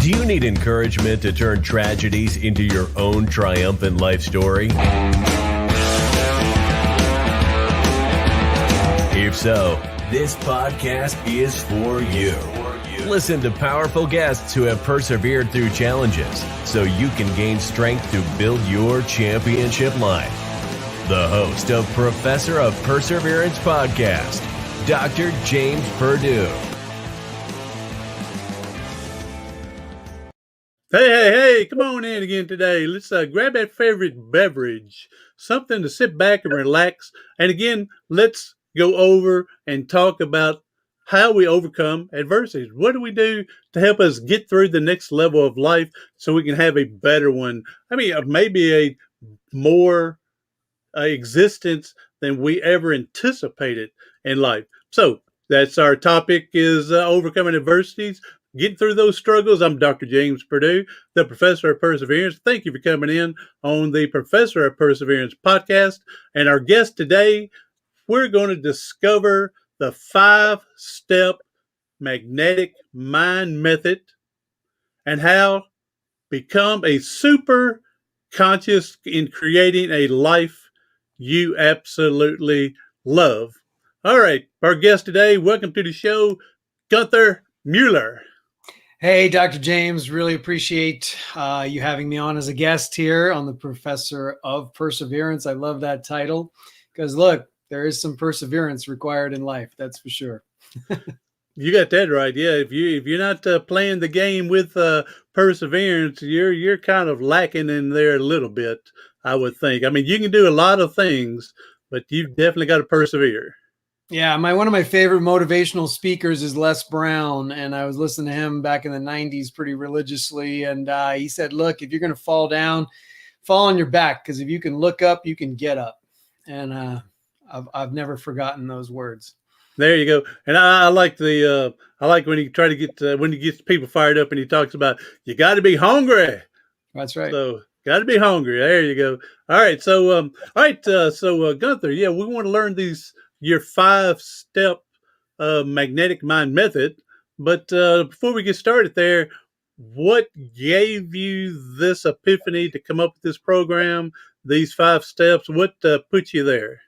Do you need encouragement to turn tragedies into your own triumphant life story? If so, this podcast is for you. Listen to powerful guests who have persevered through challenges so you can gain strength to build your championship life. The host of Professor of Perseverance podcast, Dr. James Purdue. Hey, come on in again today. Let's grab that favorite beverage, something to sit back and relax. And again, let's go over and talk about how we overcome adversities. What do we do to help us get through the next level of life so we can have a better one? I mean, maybe a more existence than we ever anticipated in life. So that's our topic, is overcoming adversities. Getting through those struggles. I'm Dr. James Purdue, the Professor of Perseverance. Thank you for coming in on the Professor of Perseverance podcast. And our guest today, we're going to discover the 5-step magnetic mind method and how become a super conscious in creating a life you absolutely love. All right, our guest today, welcome to the show, Gunther Mueller. Hey, Dr. James, really appreciate you having me on as a guest here on the Professor of Perseverance. I love that title because, look, there is some perseverance required in life. That's for sure. You got that right. Yeah, if you're not playing the game with perseverance, you're kind of lacking in there a little bit, I would think. I mean, you can do a lot of things, but you've definitely got to persevere. Yeah, one of my favorite motivational speakers is Les Brown, and I was listening to him back in the 90s pretty religiously, and he said, look, if you're going to fall down, fall on your back, because if you can look up, you can get up. And I've never forgotten those words. There you go. And I like I like when he try to get when he gets people fired up and he talks about you got to be hungry. That's right. So got to be hungry. There you go. All right. So Gunther, yeah, we want to learn your 5-step magnetic mind method. But before we get started there, what gave you this epiphany to come up with this program, these 5 steps? What put you there?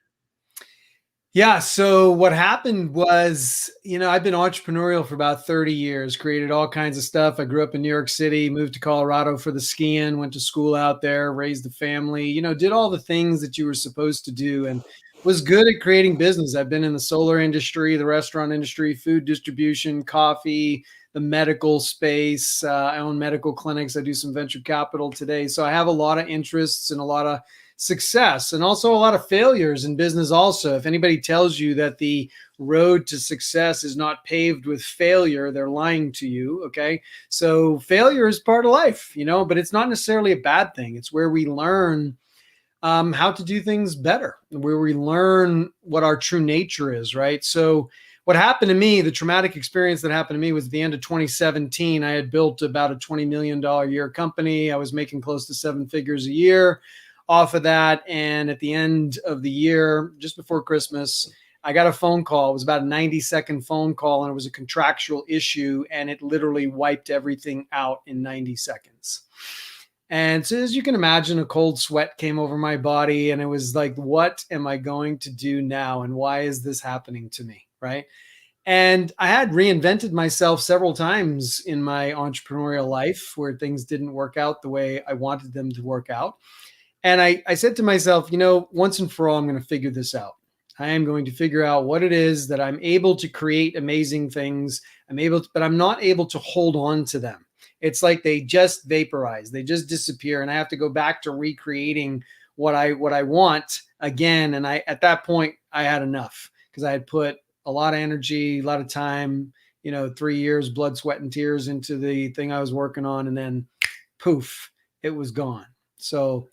Yeah. So what happened was, I've been entrepreneurial for about 30 years, created all kinds of stuff. I grew up in New York City, moved to Colorado for the skiing, went to school out there, raised a family, did all the things that you were supposed to do and was good at creating business. I've been in the solar industry, the restaurant industry, food distribution, coffee, the medical space. I own medical clinics. I do some venture capital today. So I have a lot of interests and a lot of success and also a lot of failures in business also. If anybody tells you that the road to success is not paved with failure, they're lying to you, okay? So failure is part of life, but it's not necessarily a bad thing. It's where we learn how to do things better, where we learn what our true nature is, right? So what happened to me, the traumatic experience that happened to me was at the end of 2017. I had built about a $20 million a year company. I was making close to 7 figures a year off of that. And at the end of the year, just before Christmas, I got a phone call. It was about a 90-second phone call, and it was a contractual issue, and it literally wiped everything out in 90 seconds. And so as you can imagine, a cold sweat came over my body, and it was like, what am I going to do now? And why is this happening to me, right? And I had reinvented myself several times in my entrepreneurial life where things didn't work out the way I wanted them to work out. And I said to myself, once and for all, I'm going to figure this out. I am going to figure out what it is that I'm able to create amazing things. But I'm not able to hold on to them. It's like they just vaporize. They just disappear. And I have to go back to recreating what I want again. And at that point, I had enough because I had put a lot of energy, a lot of time, 3 years, blood, sweat, and tears into the thing I was working on. And then poof, it was gone. So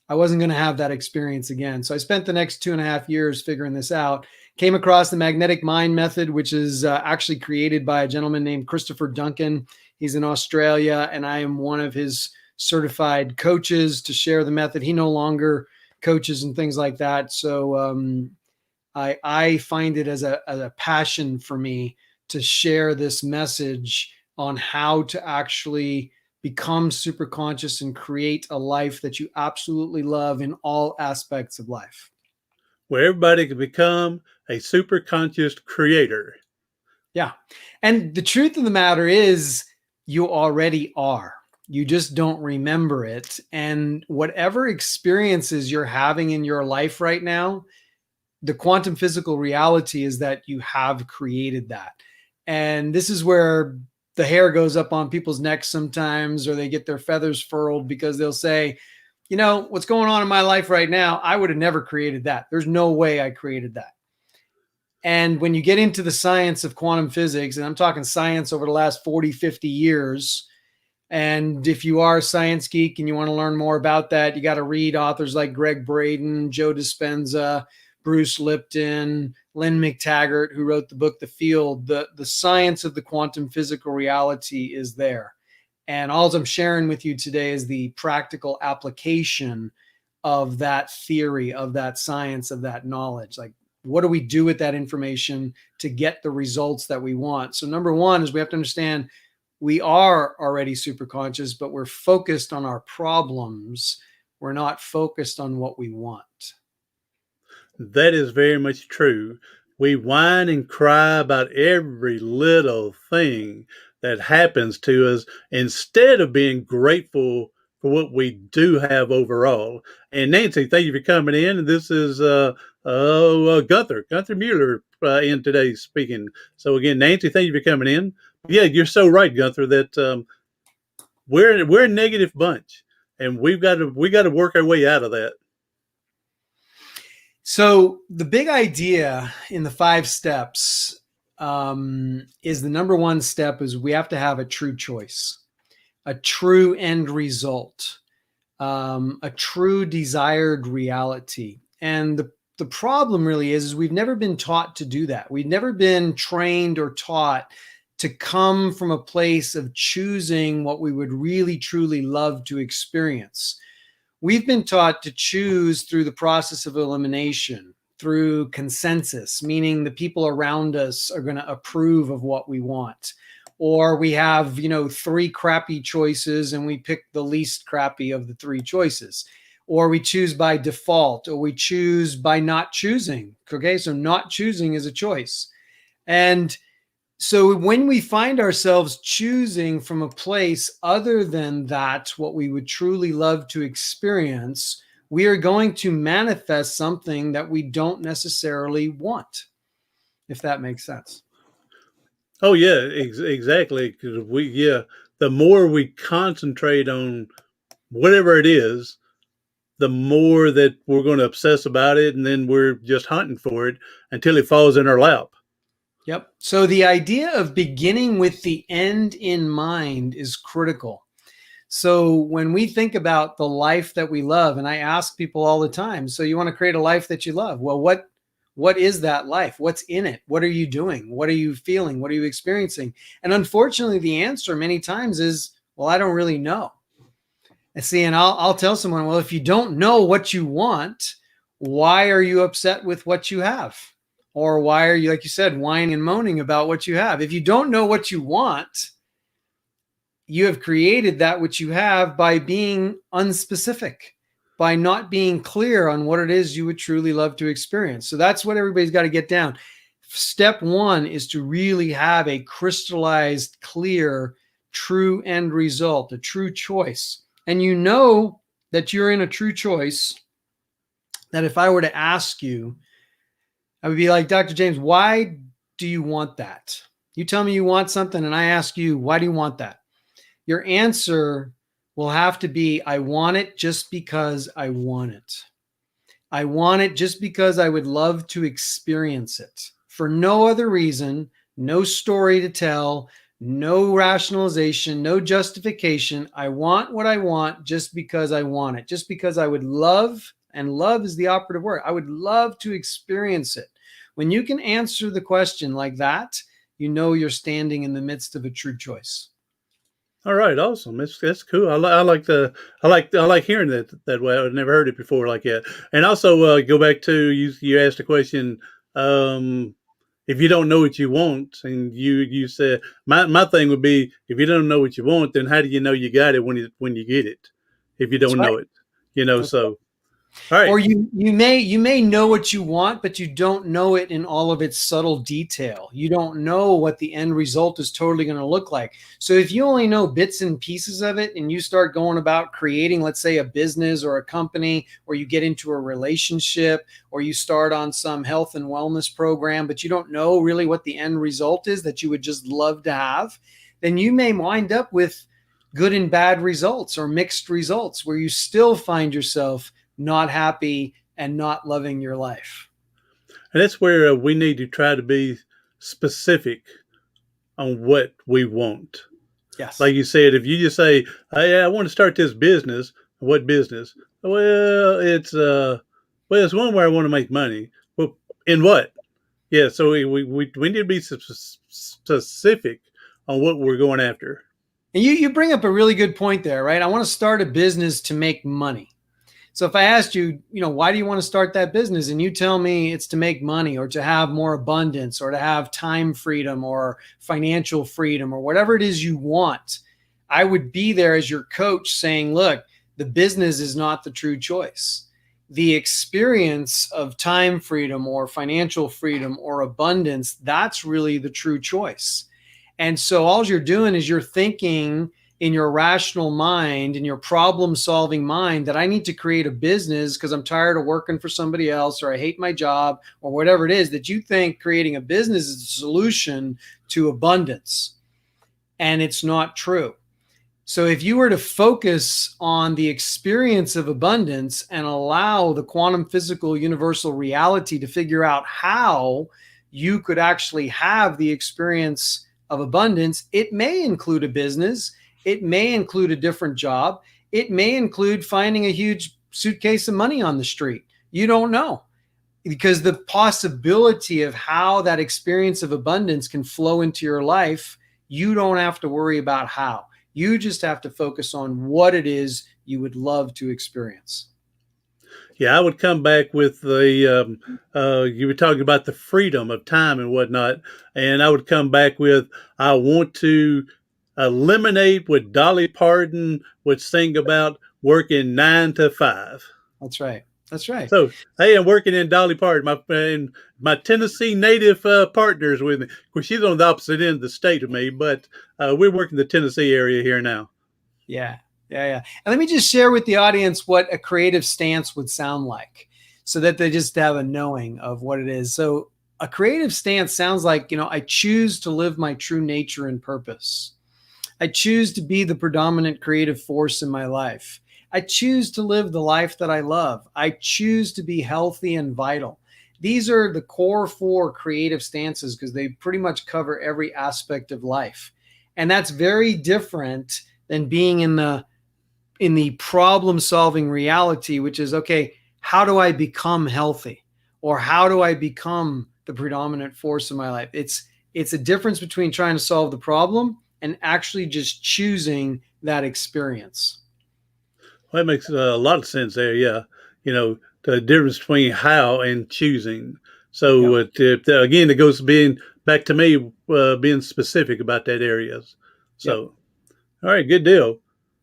I wasn't going to have that experience again. So I spent the next 2.5 years figuring this out, came across the magnetic mind method, which is actually created by a gentleman named Christopher Duncan. He's in Australia, and I am one of his certified coaches to share the method. He no longer coaches and things like that. So I find it as a passion for me to share this message on how to actually become super conscious and create a life that you absolutely love in all aspects of life. Where everybody can become a super conscious creator. Yeah. And the truth of the matter is, you already are. You just don't remember it. And whatever experiences you're having in your life right now, the quantum physical reality is that you have created that. And this is where the hair goes up on people's necks sometimes, or they get their feathers furled because they'll say, you know, what's going on in my life right now, I would have never created that. There's no way I created that. And when you get into the science of quantum physics, and I'm talking science over the last 40, 50 years, and if you are a science geek and you want to learn more about that, you got to read authors like Greg Braden, Joe Dispenza, Bruce Lipton, Lynn McTaggart, who wrote the book The Field. The science of the quantum physical reality is there. And all I'm sharing with you today is the practical application of that theory, of that science, of that knowledge. Like, what do we do with that information to get the results that we want? So number one is we have to understand we are already super conscious, but we're focused on our problems. We're not focused on what we want. That is very much true. We whine and cry about every little thing that happens to us instead of being grateful for what we do have overall. And Nancy, thank you for coming in. This is Gunther Mueller in today's speaking. So again, Nancy, thank you for coming in. Yeah, you're so right, Gunther, that we're a negative bunch, and we got to work our way out of that. So the big idea in the 5 steps is the number one step is we have to have a true choice, a true end result, a true desired reality. And the problem really is we've never been taught to do that. We've never been trained or taught to come from a place of choosing what we would really, truly love to experience. We've been taught to choose through the process of elimination, through consensus, meaning the people around us are going to approve of what we want. Or we have, 3 crappy choices and we pick the least crappy of the 3 choices. Or we choose by default, or we choose by not choosing. Okay, so not choosing is a choice. And so when we find ourselves choosing from a place other than that, what we would truly love to experience, we are going to manifest something that we don't necessarily want, if that makes sense. Oh yeah, exactly. Because the more we concentrate on whatever it is, the more that we're going to obsess about it, and then we're just hunting for it until it falls in our lap. Yep. So the idea of beginning with the end in mind is critical. So when we think about the life that we love, and I ask people all the time, so you want to create a life that you love? Well, what is that life? What's in it? What are you doing? What are you feeling? What are you experiencing? And unfortunately, the answer many times is, well, I don't really know. And see, and I'll tell someone, well, if you don't know what you want, why are you upset with what you have? Or why are you, like you said, whining and moaning about what you have? If you don't know what you want, you have created that which you have by being unspecific, by not being clear on what it is you would truly love to experience. So that's what everybody's got to get down. Step 1 is to really have a crystallized, clear, true end result, a true choice. And you know that you're in a true choice, that if I were to ask you, I would be like, Dr. James, why do you want that? You tell me you want something and I ask you, why do you want that? Your answer will have to be, I want it just because I want it. I want it just because I would love to experience it. For no other reason, no story to tell, no rationalization, no justification. I want what I want just because I want it, just because I would love, and love is the operative word, I would love to experience it. When you can answer the question like that, you know you're standing in the midst of a true choice. All right, awesome. That's cool. I like hearing that way. I've never heard it before like that. And also go back to you. You asked a question. if you don't know what you want, and you said my thing would be, if you don't know what you want, then how do you know you got it when you get it? If you That's don't right. know it, you know. That's right. So all right, Or you may know what you want, but you don't know it in all of its subtle detail. You don't know what the end result is totally going to look like. So if you only know bits and pieces of it, and you start going about creating, let's say, a business or a company, or you get into a relationship, or you start on some health and wellness program, but you don't know really what the end result is that you would just love to have, then you may wind up with good and bad results, or mixed results, where you still find yourself not happy and not loving your life. and that's where we need to try to be specific on what we want. Yes. Like you said, if you just say, "Hey, I want to start this business," what business? Well, it's one where I want to make money. Well, in what? Yeah, so we need to be specific on what we're going after. And you bring up a really good point there, right? I want to start a business to make money. So if I asked you, why do you want to start that business? And you tell me it's to make money, or to have more abundance, or to have time freedom, or financial freedom, or whatever it is you want, I would be there as your coach saying, look, the business is not the true choice. The experience of time freedom, or financial freedom, or abundance, that's really the true choice. And so all you're doing is you're thinking in your rational mind, in your problem solving mind, that I need to create a business because I'm tired of working for somebody else, or I hate my job, or whatever it is, that you think creating a business is the solution to abundance. And it's not true. So if you were to focus on the experience of abundance and allow the quantum physical universal reality to figure out how you could actually have the experience of abundance, it may include a business. It may include a different job. It may include finding a huge suitcase of money on the street. You don't know, because the possibility of how that experience of abundance can flow into your life, you don't have to worry about how. You just have to focus on what it is you would love to experience. Yeah, I would come back with the you were talking about the freedom of time and whatnot, and I would come back with, I want to eliminate what Dolly Parton would sing about, working 9 to 5. That's right. That's right. So, hey, I'm working in Dolly Parton. My Tennessee native partners with me. Of course, she's on the opposite end of the state of me, but we're working the Tennessee area here now. Yeah. And let me just share with the audience what a creative stance would sound like, so that they just have a knowing of what it is. So a creative stance sounds like, I choose to live my true nature and purpose. I choose to be the predominant creative force in my life. I choose to live the life that I love. I choose to be healthy and vital. These are the core 4 creative stances, because they pretty much cover every aspect of life. And that's very different than being in the problem solving reality, which is, okay, how do I become healthy? Or how do I become the predominant force in my life? It's a difference between trying to solve the problem and actually just choosing that experience. Well, that makes a lot of sense there. Yeah, the difference between how and choosing. So again, it goes being back to me being specific about that areas. So, all right, good deal.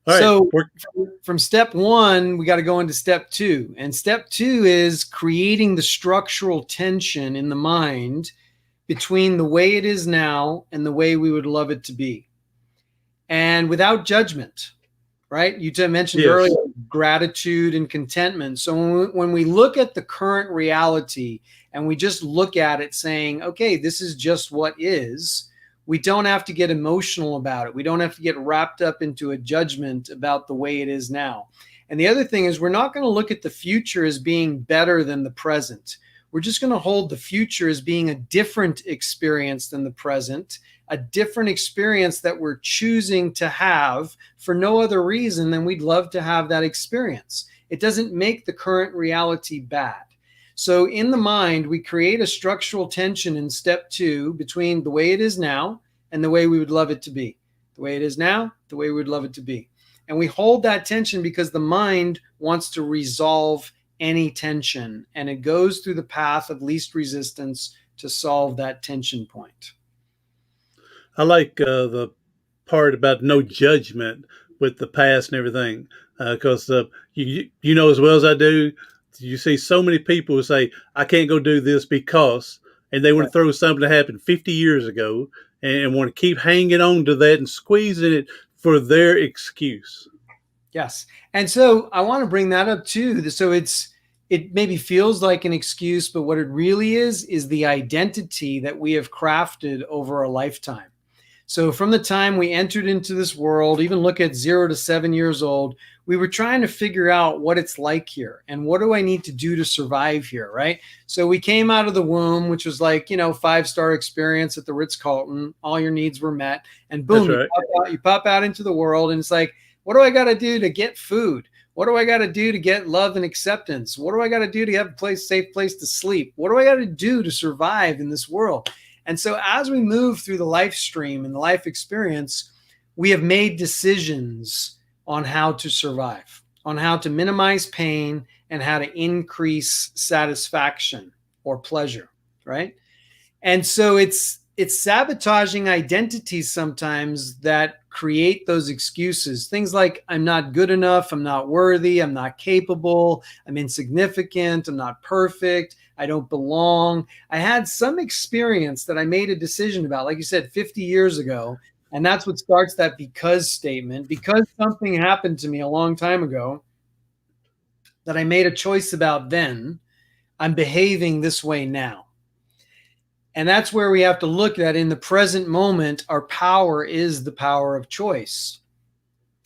All So right. From step 1, we got to go into step 2. And step 2 is creating the structural tension in the mind between the way it is now and the way we would love it to be. And without judgment, right? You mentioned earlier gratitude and contentment. So when we look at the current reality and we just look at it saying, okay, this is just what is, we don't have to get emotional about it. We don't have to get wrapped up into a judgment about the way it is now. And the other thing is, we're not going to look at the future as being better than the present. We're just going to hold the future as being a different experience than the present, a different experience that we're choosing to have for no other reason than we'd love to have that experience. It doesn't make the current reality bad. So in the mind, we create a structural tension in step 2 between the way it is now and the way we would love it to be. The way it is now, the way we would love it to be. And we hold that tension because the mind wants to resolve any tension, and it goes through the path of least resistance to solve that tension point. I like the part about no judgment with the past and everything, because you know as well as I do, you see so many people who say I can't go do this because, and they want to throw something that happened 50 years ago and want to keep hanging on to that and squeezing it for their excuse. Yes. And so I want to bring that up too. So it maybe feels like an excuse, but what it really is the identity that we have crafted over a lifetime. So from the time we entered into this world, even look at 0 to 7 years old, we were trying to figure out what it's like here and what do I need to do to survive here, right? So we came out of the womb, which was like, 5-star experience at the Ritz-Carlton. All your needs were met. And boom, That's right. you pop out into the world and it's like, what do I got to do to get food? What do I got to do to get love and acceptance? What do I got to do to have a safe place to sleep? What do I got to do to survive in this world? And so as we move through the life stream and the life experience, we have made decisions on how to survive, on how to minimize pain and how to increase satisfaction or pleasure, right? And so it's sabotaging identities sometimes that create those excuses. Things like I'm not good enough, I'm not worthy, I'm not capable, I'm insignificant, I'm not perfect, I don't belong. I had some experience that I made a decision about, like you said, 50 years ago. And that's what starts that because statement. Because something happened to me a long time ago that I made a choice about then, I'm behaving this way now. And that's where we have to look at in the present moment, our power is the power of choice.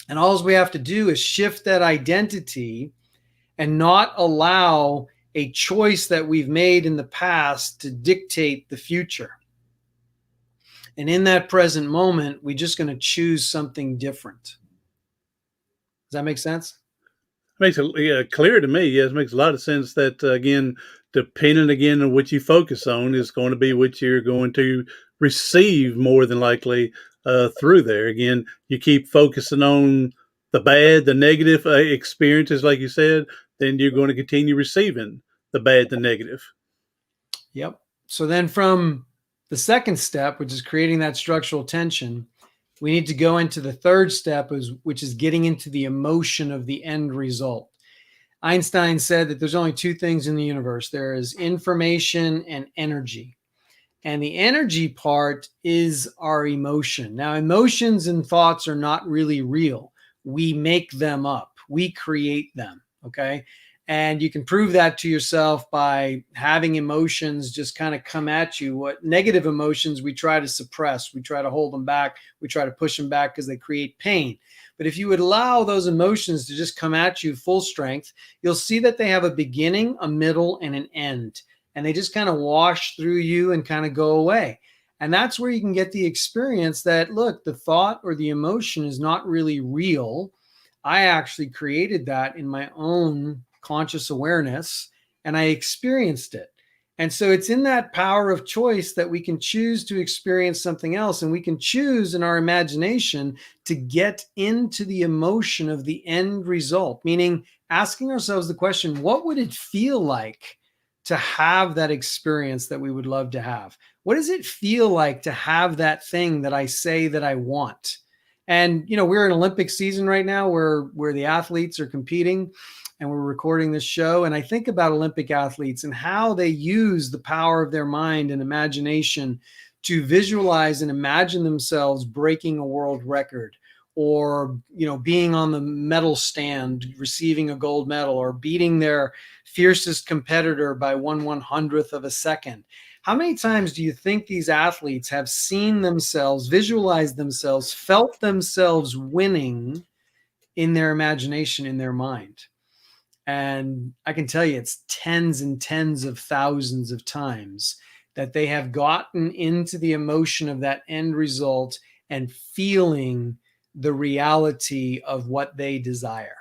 And all we have to do is shift that identity and not allow a choice that we've made in the past to dictate the future. And in that present moment, we're just going to choose something different. Does that make sense? Makes it clear to me. Yes, it makes a lot of sense that, again, depending again on what you focus on is going to be what you're going to receive more than likely through there. Again, you keep focusing on the bad, the negative experiences, like you said, then you're going to continue receiving the bad, the negative. Yep. So then from the second step, which is creating that structural tension, we need to go into the third step, which is getting into the emotion of the end result. Einstein said that there's only two things in the universe. There is information and energy. And the energy part is our emotion. Now, emotions and thoughts are not really real. We make them up. We create them, okay? And you can prove that to yourself by having emotions just kind of come at you. What negative emotions we try to suppress, we try to hold them back, we try to push them back because they create pain. But if you would allow those emotions to just come at you full strength, you'll see that they have a beginning, a middle, and an end. And they just kind of wash through you and kind of go away. And that's where you can get the experience that, look, the thought or the emotion is not really real. I actually created that in my own conscious awareness, and I experienced it. And so it's in that power of choice that we can choose to experience something else. And we can choose in our imagination to get into the emotion of the end result, meaning asking ourselves the question, what would it feel like to have that experience that we would love to have? What does it feel like to have that thing that I say that I want? And, we're in Olympic season right now where the athletes are competing. And we're recording this show. And I think about Olympic athletes and how they use the power of their mind and imagination to visualize and imagine themselves breaking a world record or, being on the medal stand, receiving a gold medal or beating their fiercest competitor by 1/100th of a second. How many times do you think these athletes have seen themselves, visualized themselves, felt themselves winning in their imagination, in their mind? And I can tell you it's tens and tens of thousands of times that they have gotten into the emotion of that end result and feeling the reality of what they desire.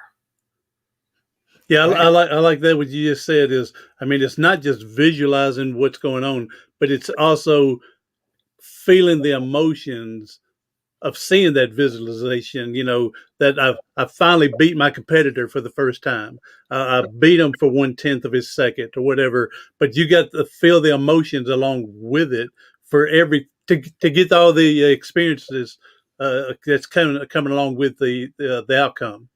Yeah, right? I like that. What you just said is, it's not just visualizing what's going on, but it's also feeling the emotions of seeing that visualization, that I've finally beat my competitor for the first time. I beat him for 1/10 of his second or whatever, but you got to feel the emotions along with it for to get all the experiences that's coming along with the outcome.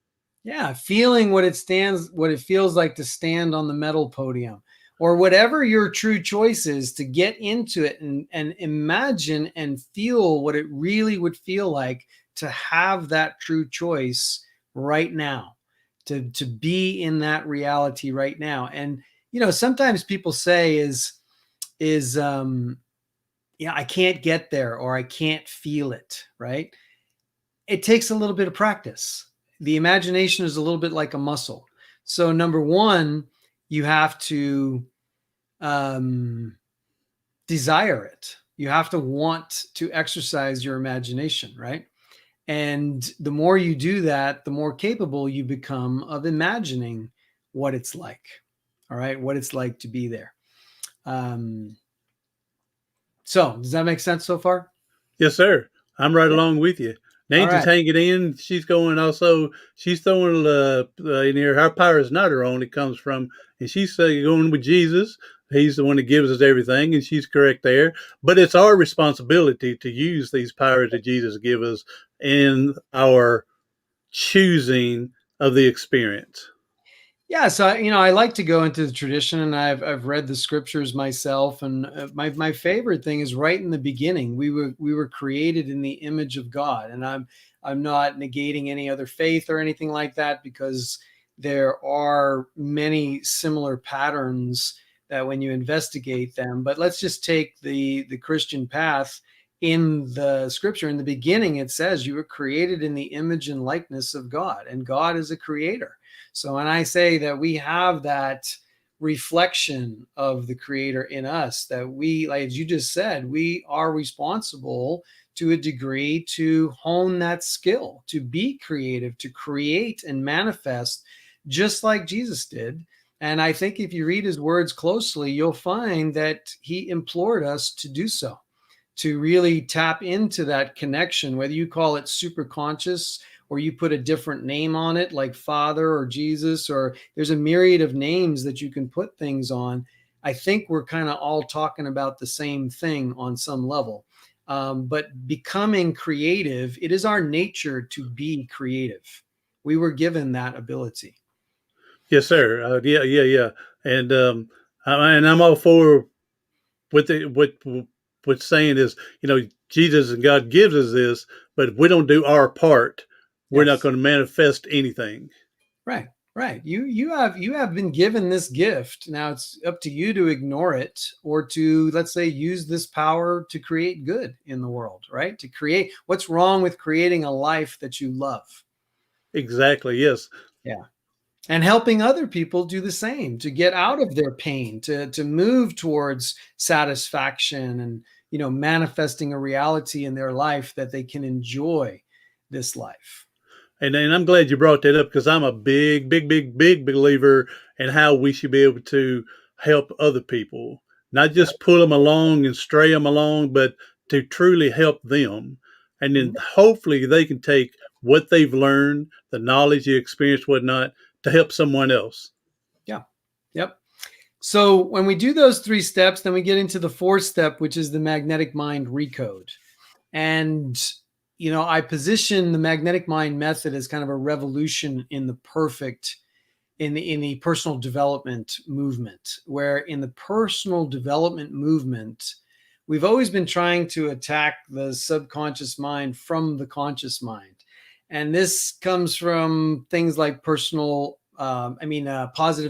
Yeah, feeling what it feels like to stand on the medal podium, or whatever your true choice is, to get into it and imagine and feel what it really would feel like to have that true choice right now, to be in that reality right now. And sometimes people say is yeah, I can't get there, or I can't feel it, right? It takes a little bit of practice. The imagination is a little bit like a muscle. So number one, you have to desire it. You have to want to exercise your imagination, right? And the more you do that, the more capable you become of imagining what it's like. All right, what it's like to be there. So does that make sense so far? Yes, sir. I'm right Yeah. along with you. All Nancy's right. hanging in. She's going also. She's throwing in here. Her power is not her own. It comes from, and she's going with Jesus. He's the one that gives us everything, and she's correct there. But it's our responsibility to use these powers that Jesus gives us in our choosing of the experience. Yeah, so I like to go into the tradition, and I've read the scriptures myself, and my favorite thing is right in the beginning. We were created in the image of God, and I'm not negating any other faith or anything like that, because there are many similar patterns that when you investigate them. But let's just take the Christian path. In the scripture, in the beginning, it says you were created in the image and likeness of God, and God is a creator. So when I say that we have that reflection of the creator in us, that we, like as you just said, we are responsible to a degree to hone that skill, to be creative, to create and manifest just like Jesus did. And I think if you read his words closely, you'll find that he implored us to do so, to really tap into that connection, whether you call it superconscious or you put a different name on it, like Father or Jesus, or there's a myriad of names that you can put things on. I think we're kind of all talking about the same thing on some level. But becoming creative, it is our nature to be creative. We were given that ability. Yes, sir. Yeah. And I'm all for what what's saying is, Jesus and God gives us this, but if we don't do our part, we're not Yes. going to manifest anything. Right. Right. You have been given this gift. Now it's up to you to ignore it, or to, let's say, use this power to create good in the world, right? To create, what's wrong with creating a life that you love? Exactly. Yes. Yeah. And helping other people do the same, to get out of their pain, to move towards satisfaction, and manifesting a reality in their life that they can enjoy this life. And I'm glad you brought that up, because I'm a big believer in how we should be able to help other people, not Yeah. just pull them along and stray them along, but to truly help them. And then Mhm. hopefully they can take what they've learned, the knowledge, the experience, whatnot, to help someone else. Yeah. Yep. So when we do those 3 steps, then we get into the 4th step, which is the magnetic mind recode. And I position the magnetic mind method as kind of a revolution in the perfect in the personal development movement, where in the personal development movement, we've always been trying to attack the subconscious mind from the conscious mind. And this comes from things like positive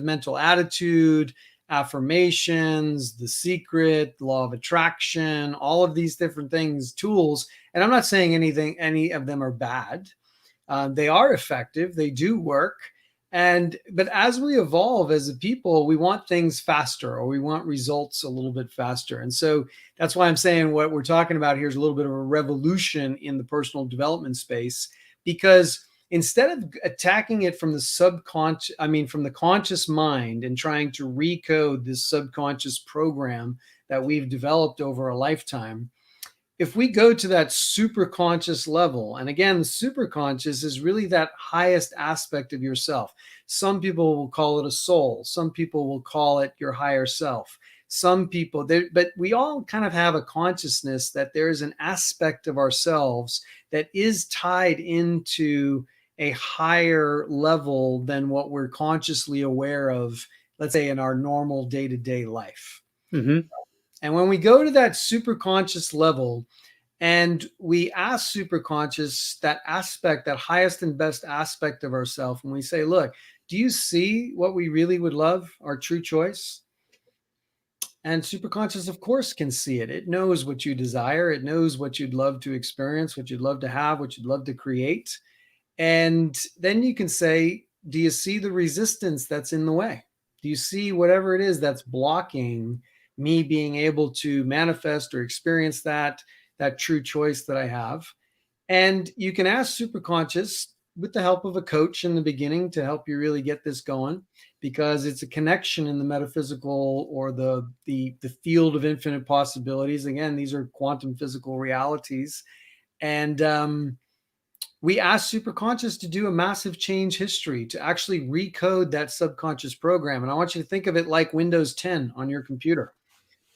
mental attitude, affirmations, the secret, law of attraction, all of these different things, tools. And I'm not saying any of them are bad. They are effective. They do work. But as we evolve as a people, we want things faster, or we want results a little bit faster. And so that's why I'm saying what we're talking about here is a little bit of a revolution in the personal development space, because instead of attacking it from the from the conscious mind, and trying to recode this subconscious program that we've developed over a lifetime, if we go to that super conscious level, and again, the super conscious is really that highest aspect of yourself. Some people will call it a soul. Some people will call it your higher self. Some people, but we all kind of have a consciousness that there is an aspect of ourselves that is tied into a higher level than what we're consciously aware of, let's say in our normal day-to-day life. Mm-hmm. And when we go to that super conscious level and we ask super conscious, that aspect, that highest and best aspect of ourselves, and we say, look, do you see what we really would love, our true choice? And super conscious, of course, can see it. It knows what you desire. It knows what you'd love to experience, what you'd love to have, what you'd love to create. And then you can say, do you see the resistance that's in the way? Do you see whatever it is that's blocking me being able to manifest or experience that true choice that I have? And you can ask superconscious with the help of a coach in the beginning to help you really get this going, because it's a connection in the metaphysical or the field of infinite possibilities. Again, these are quantum physical realities. And we ask superconscious to do a massive change history, to actually recode that subconscious program. And I want you to think of it like Windows 10 on your computer.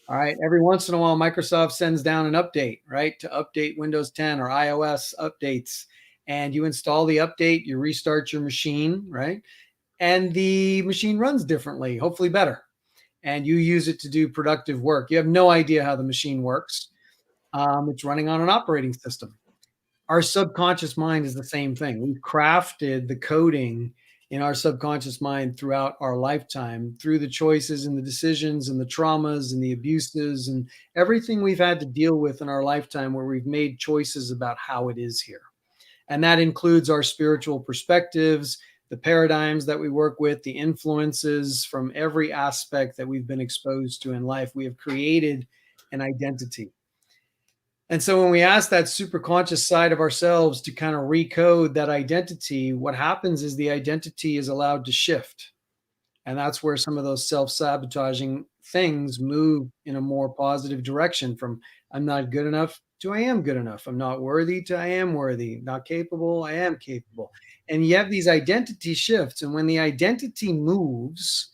All right. Every once in a while, Microsoft sends down an update, right? To update Windows 10 or iOS updates. And you install the update, you restart your machine, right? And the machine runs differently, hopefully better. And you use it to do productive work. You have no idea how the machine works. It's running on an operating system. Our subconscious mind is the same thing. We've crafted the coding in our subconscious mind throughout our lifetime, through the choices and the decisions and the traumas and the abuses and everything we've had to deal with in our lifetime, where we've made choices about how it is here. And that includes our spiritual perspectives, the paradigms that we work with, the influences from every aspect that we've been exposed to in life. We have created an identity. And so when we ask that superconscious side of ourselves to kind of recode that identity, what happens is the identity is allowed to shift. And that's where some of those self-sabotaging things move in a more positive direction, from I'm not good enough to I am good enough. I'm not worthy to I am worthy. Not capable, I am capable. And you have these identity shifts. And when the identity moves,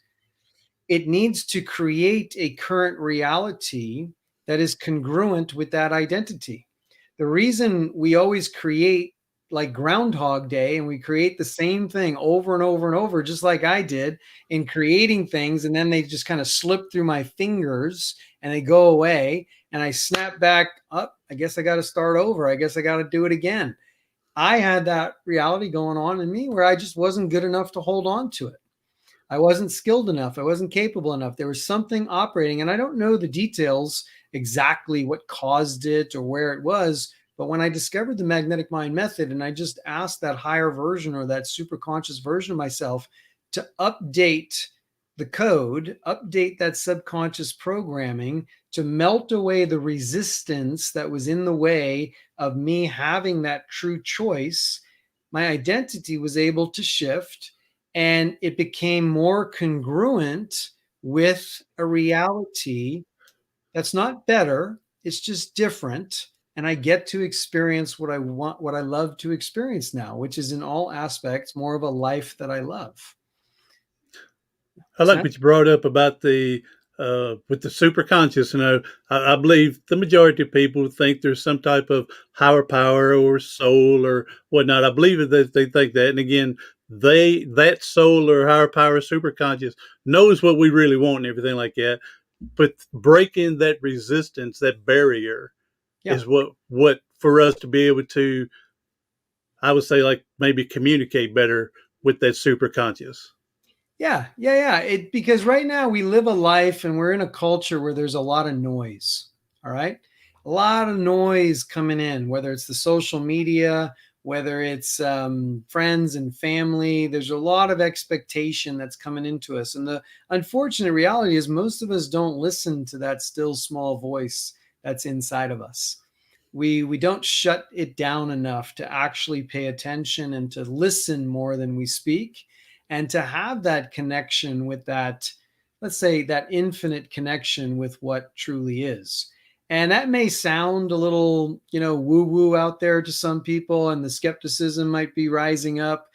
it needs to create a current reality that is congruent with that identity. The reason we always create like Groundhog Day and we create the same thing over and over and over, just like I did in creating things, and then they just kind of slip through my fingers and they go away, and I snap back up. I guess I got to start over. I guess I got to do it again. I had that reality going on in me where I just wasn't good enough to hold on to it. I wasn't skilled enough. I wasn't capable enough. There was something operating, and I don't know the details exactly what caused it or where it was. But when I discovered the magnetic mind method and I just asked that higher version or that super conscious version of myself to update the code, update that subconscious programming to melt away the resistance that was in the way of me having that true choice, my identity was able to shift, and it became more congruent with a reality that's not better, it's just different. And I get to experience what I want, what I love to experience now, which is in all aspects more of a life that I love. I like So, what you brought up about the with the super conscious. You know, I believe the majority of people think there's some type of higher power or soul or whatnot. I believe that they think that, and again, that soul or higher power, super conscious, knows what we really want and everything like that. But breaking that resistance, that barrier, yeah. is what for us to be able to, I would say, like maybe communicate better with that super conscious. Yeah. Because right now we live a life and we're in a culture where there's a lot of noise. All right. A lot of noise coming in, whether it's the social media, whether it's friends and family. There's a lot of expectation that's coming into us. And the unfortunate reality is most of us don't listen to that still small voice that's inside of us. We don't shut it down enough to actually pay attention and to listen more than we speak, and to have that connection with that, let's say, that infinite connection with what truly is. And that may sound a little, woo woo out there to some people, and the skepticism might be rising up.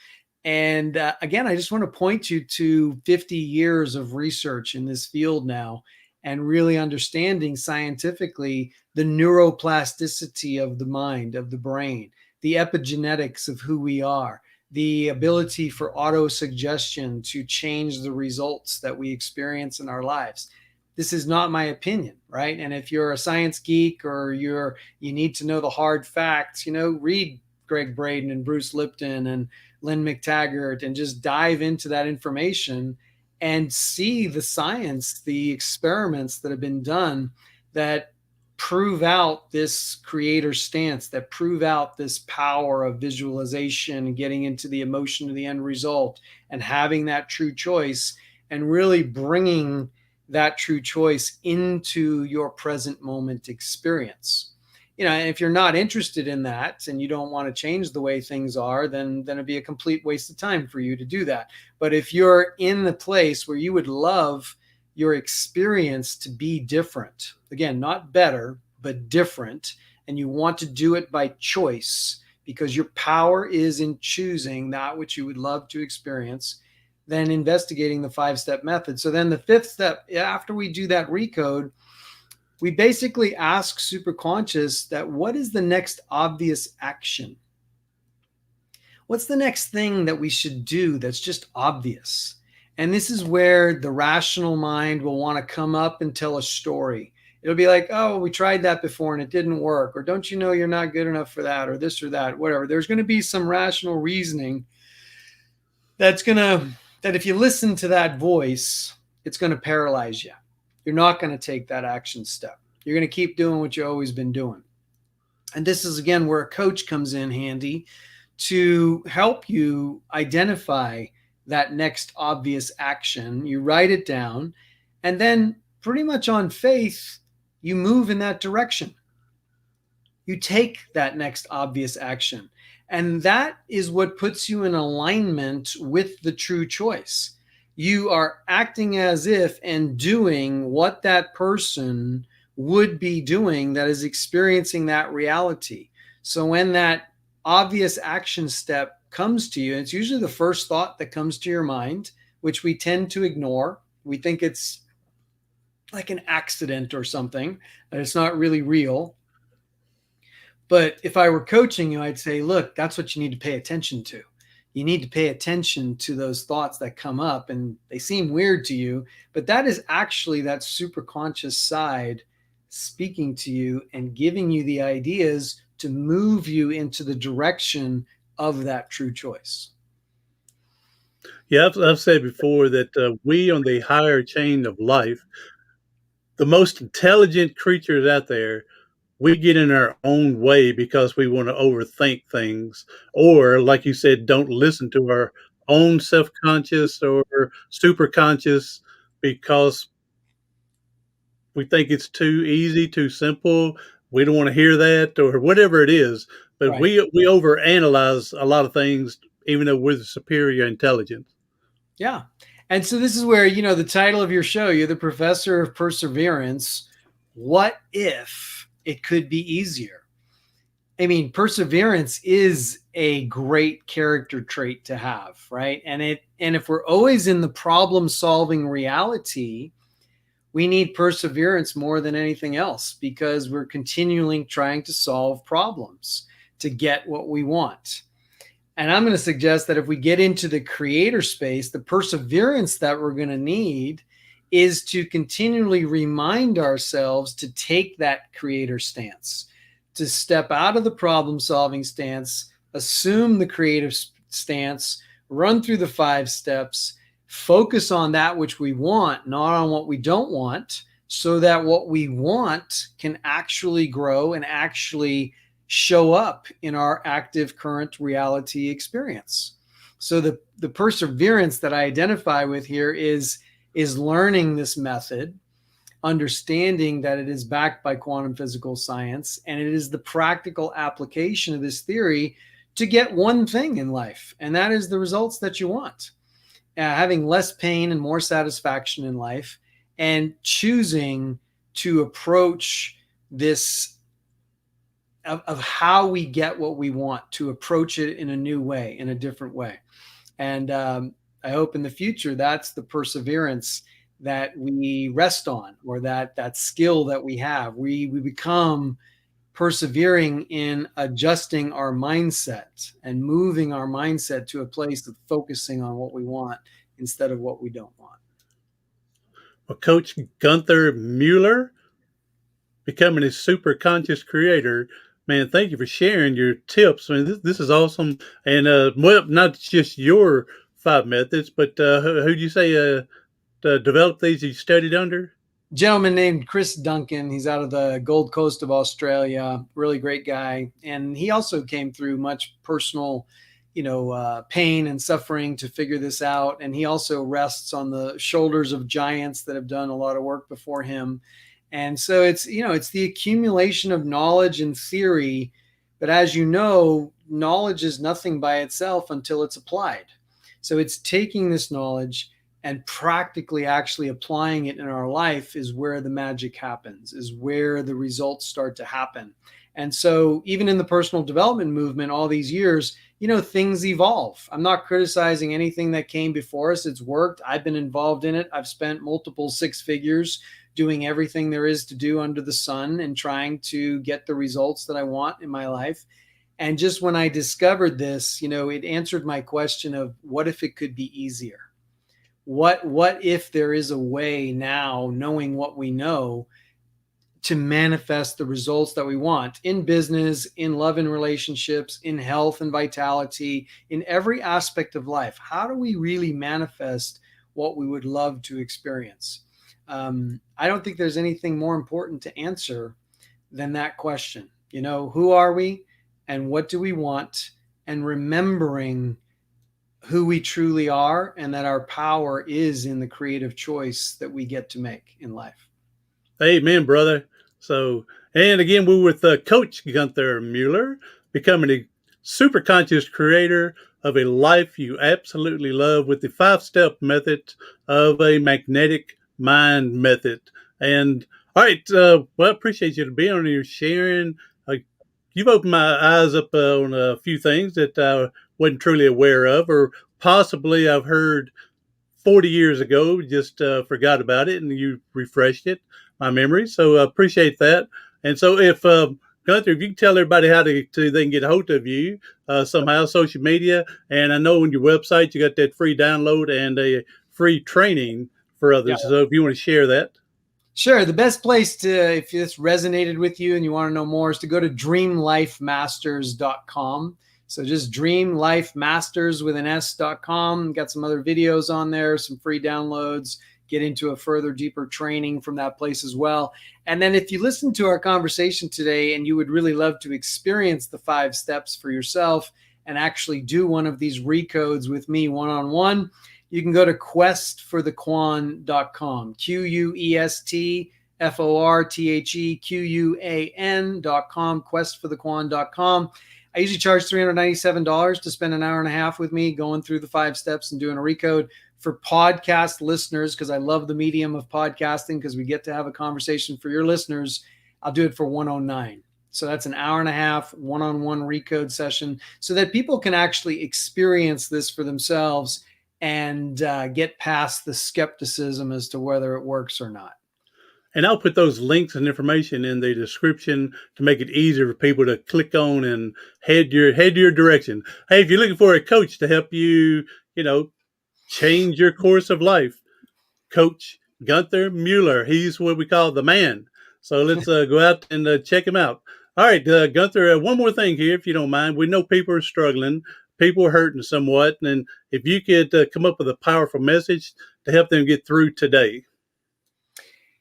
And again, I just want to point you to 50 years of research in this field now, and really understanding scientifically the neuroplasticity of the mind, of the brain, the epigenetics of who we are, the ability for autosuggestion to change the results that we experience in our lives. This is not my opinion, right? And if you're a science geek, or you need to know the hard facts, read Greg Braden and Bruce Lipton and Lynn McTaggart, and just dive into that information and see the science, the experiments that have been done that prove out this creator stance, that prove out this power of visualization, getting into the emotion of the end result, and having that true choice, and really bringing that true choice into your present moment experience. And if you're not interested in that, and you don't want to change the way things are, then it'd be a complete waste of time for you to do that. But if you're in the place where you would love your experience to be different, again, not better, but different, and you want to do it by choice, because your power is in choosing that which you would love to experience, then investigating the 5-step method. So then the 5th step, after we do that recode, we basically ask superconscious that what is the next obvious action? What's the next thing that we should do that's just obvious? And this is where the rational mind will want to come up and tell a story. It'll be like, oh, we tried that before and it didn't work. Or don't you know you're not good enough for that, or this or that, whatever. There's going to be some rational reasoning that if you listen to that voice, it's going to paralyze you. You're not going to take that action step. You're going to keep doing what you've always been doing. And this is, again, where a coach comes in handy to help you identify that next obvious action. You write it down, and then pretty much on faith, you move in that direction. You take that next obvious action. And that is what puts you in alignment with the true choice. You are acting as if and doing what that person would be doing that is experiencing that reality. So when that obvious action step comes to you, and it's usually the first thought that comes to your mind, which we tend to ignore. We think it's like an accident or something, that it's not really real. But if I were coaching you, I'd say, look, that's what you need to pay attention to. You need to pay attention to those thoughts that come up, and they seem weird to you, but that is actually that superconscious side speaking to you and giving you the ideas to move you into the direction of that true choice. Yeah, I've said before that we on the higher chain of life, the most intelligent creatures out there, we get in our own way because we want to overthink things, or like you said, don't listen to our own self-conscious or superconscious because we think it's too easy, too simple. We don't want to hear that, or whatever it is. But Right. we overanalyze a lot of things, even though we're the superior intelligence. Yeah. And so this is where, the title of your show, you're the professor of perseverance. What if it could be easier? I mean, perseverance is a great character trait to have, right? And if we're always in the problem-solving reality, we need perseverance more than anything else, because we're continually trying to solve problems to get what we want. And I'm going to suggest that if we get into the creator space, the perseverance that we're going to need is to continually remind ourselves to take that creator stance, to step out of the problem-solving stance, assume the creative stance, run through the 5 steps, focus on that which we want, not on what we don't want, so that what we want can actually grow and actually show up in our active current reality experience. So the perseverance that I identify with here is learning this method, understanding that it is backed by quantum physical science, and it is the practical application of this theory to get one thing in life, and that is the results that you want. Having less pain and more satisfaction in life, and choosing to approach this of how we get what we want, to approach it in a new way, in a different way. And I hope in the future that's the perseverance that we rest on, or that skill that we have. We become persevering in adjusting our mindset and moving our mindset to a place of focusing on what we want instead of what we don't want. Well, Coach Gunther Mueller, becoming a super conscious creator. Man, thank you for sharing your tips. I mean, this is awesome. And well, not just your 5 methods, but who'd you say developed these you studied under? Gentleman named Chris Duncan. He's out of the Gold Coast of Australia. Really great guy. And he also came through much personal, pain and suffering to figure this out. And he also rests on the shoulders of giants that have done a lot of work before him. And so it's the accumulation of knowledge and theory. But as you know, knowledge is nothing by itself until it's applied. So it's taking this knowledge and practically actually applying it in our life is where the magic happens, is where the results start to happen. And so even in the personal development movement all these years, things evolve. I'm not criticizing anything that came before us. It's worked. I've been involved in it. I've spent multiple 6 figures doing everything there is to do under the sun and trying to get the results that I want in my life. And just when I discovered this, it answered my question of what if it could be easier? What if there is a way now, knowing what we know, to manifest the results that we want in business, in love and relationships, in health and vitality, in every aspect of life? How do we really manifest what we would love to experience? I don't think there's anything more important to answer than that question. Who are we and what do we want? And remembering who we truly are, and that our power is in the creative choice that we get to make in life. Amen, brother. So, and again, we're with Coach Gunther Mueller, becoming a super conscious creator of a life you absolutely love with the 5-step method of a magnetic mind method. And all right, well, I appreciate you to be on here sharing. You've opened my eyes up on a few things that I wasn't truly aware of, or possibly I've heard 40 years ago, just forgot about it, and you refreshed it, my memory. So I appreciate that. And so if Gunther, if you can tell everybody how they can get a hold of you somehow, social media, and I know on your website you got that free download and a free training for others. Yeah. So if you want to share that. Sure. The best place to, if this resonated with you and you want to know more, is to go to dreamlifemasters.com. So just dreamlifemasters with an S.com. Got some other videos on there, some free downloads, get into a further deeper training from that place as well. And then if you listen to our conversation today and you would really love to experience the 5 steps for yourself and actually do one of these recodes with me one-on-one, you can go to questforthequan.com, questforthequan.com, questforthequan.com. I usually charge $397 to spend an hour and a half with me going through the 5 steps and doing a recode. For podcast listeners, because I love the medium of podcasting, because we get to have a conversation for your listeners, I'll do it for $109. So that's an hour and a half one-on-one recode session so that people can actually experience this for themselves and get past the skepticism as to whether it works or not. And I'll put those links and information in the description to make it easier for people to click on and head your direction. Hey, if you're looking for a coach to help you, change your course of life, Coach Gunther Mueller, he's what we call the man. So let's go out and check him out. All right, Gunther, one more thing here, if you don't mind. We know people are struggling. People are hurting somewhat. And if you could come up with a powerful message to help them get through today.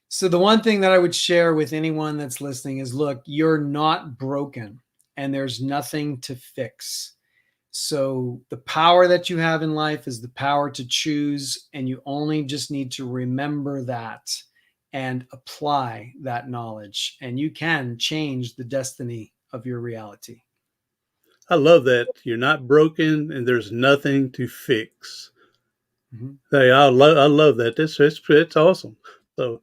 So the one thing that I would share with anyone that's listening is, look, you're not broken and there's nothing to fix. So the power that you have in life is the power to choose, and you only just need to remember that and apply that knowledge, and you can change the destiny of your reality. I love that. You're not broken and there's nothing to fix. Mm-hmm. Hey, I love that. It's awesome. So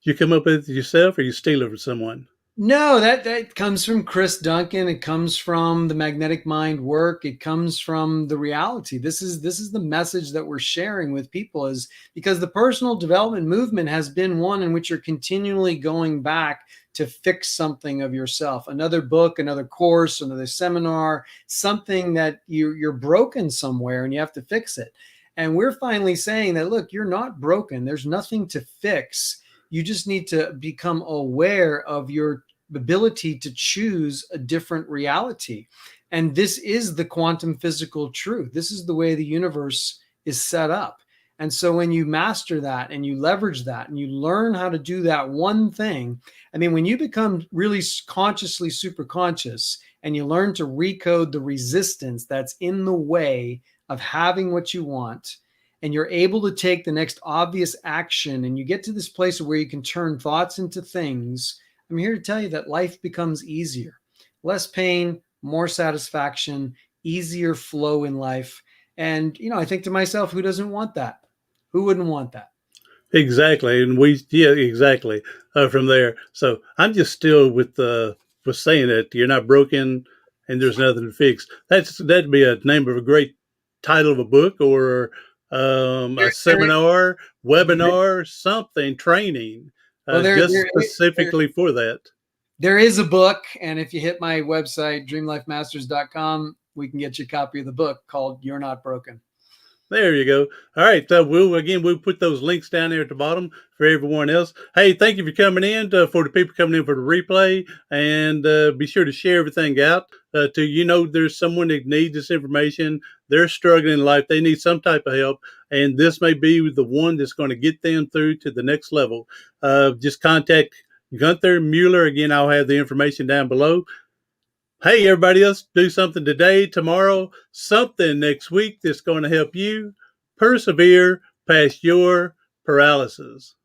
you come up with it yourself or you steal it from someone? No, that comes from Chris Duncan. It comes from the magnetic mind work. It comes from the reality. This is the message that we're sharing with people, is because the personal development movement has been one in which you're continually going back to fix something of yourself. Another book, another course, another seminar, something that you're broken somewhere and you have to fix it. And we're finally saying that, look, you're not broken. There's nothing to fix. You just need to become aware of your ability to choose a different reality. And this is the quantum physical truth. This is the way the universe is set up. And so when you master that and you leverage that and you learn how to do that one thing, I mean, when you become really consciously super conscious and you learn to recode the resistance that's in the way of having what you want, and you're able to take the next obvious action, and you get to this place where you can turn thoughts into things, I'm here to tell you that life becomes easier. Less pain, more satisfaction, easier flow in life. And, I think to myself, who doesn't want that? Who wouldn't want that? Exactly, and exactly from there. So I'm just still with saying that you're not broken and there's nothing to fix. That'd be a name of a great title of a book, or a There, seminar, there, webinar, something, training, well, just specifically for that. there is a book, and if you hit my website, dreamlifemasters.com, we can get you a copy of the book called You're Not Broken. There you go. All right. We'll put those links down there at the bottom for everyone else. Hey, thank you for coming in, for the people coming in for the replay, and be sure to share everything out there's someone that needs this information. They're struggling in life. They need some type of help, and this may be the one that's going to get them through to the next level. Just contact Gunther Mueller. Again, I'll have the information down below. Hey, everybody else, do something today, tomorrow, something next week that's going to help you persevere past your paralysis.